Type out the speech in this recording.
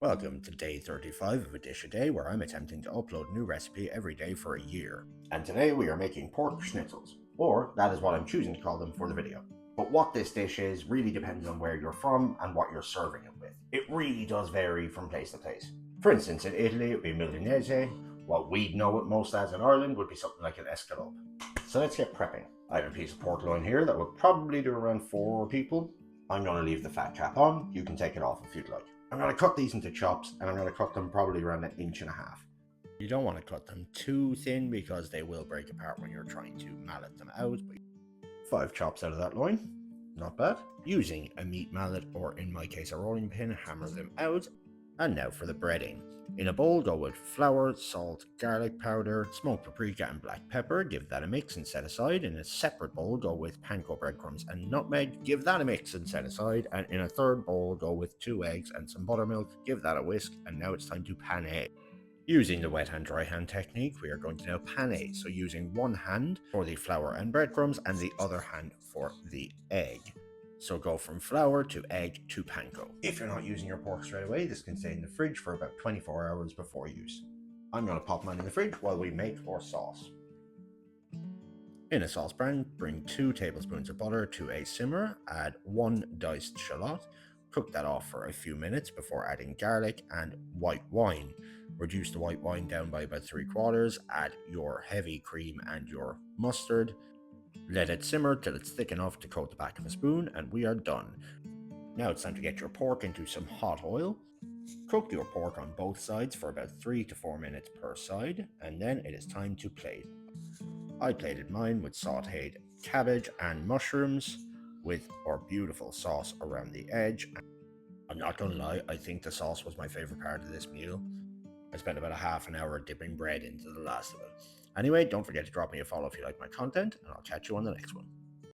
Welcome to day 35 of a dish a day, where I'm attempting to upload a new recipe every day for a year. And today we are making pork schnitzels, or that is what I'm choosing to call them for the video. But what this dish is really depends on where you're from and what you're serving it with. It really does vary from place to place. For instance, in Italy it would be milanese. What we'd know it most as in Ireland would be something like an escalope. So let's get prepping. I have a piece of pork loin here that would probably do around 4 people. I'm going to leave the fat cap on. You can take it off if you'd like. I'm going to cut these into chops, and I'm going to cut them probably around 1.5 inches. You don't want to cut them too thin because they will break apart when you're trying to mallet them out. 5 chops out of that loin. Not bad. Using a meat mallet, or in my case a rolling pin, hammer them out. And now for the breading. In a bowl, go with flour, salt, garlic powder, smoked paprika and black pepper. Give that a mix and set aside. In a separate bowl, go with panko breadcrumbs and nutmeg. Give that a mix and set aside. And in a third bowl, go with 2 eggs and some buttermilk. Give that a whisk, and now it's time to pan it. Using the wet hand dry hand technique, we are going to now pan, so using one hand for the flour and breadcrumbs and the other hand for the egg. So go from flour to egg to panko. If you're not using your pork straight away, this can stay in the fridge for about 24 hours before use. I'm going to pop mine in the fridge while we make our sauce. In a saucepan, bring 2 tablespoons of butter to a simmer, add 1 diced shallot, cook that off for a few minutes before adding garlic and white wine. Reduce the white wine down by about 3/4, add your heavy cream and your mustard. Let it simmer till it's thick enough to coat the back of a spoon, and we are done. Now it's time to get your pork into some hot oil. Cook your pork on both sides for about 3 to 4 minutes per side, and then it is time to plate. I plated mine with sauteed cabbage and mushrooms with our beautiful sauce around the edge. I'm not gonna lie, I think the sauce was my favorite part of this meal. I spent about a half an hour dipping bread into the last of it. Anyway, don't forget to drop me a follow if you like my content, and I'll catch you on the next one.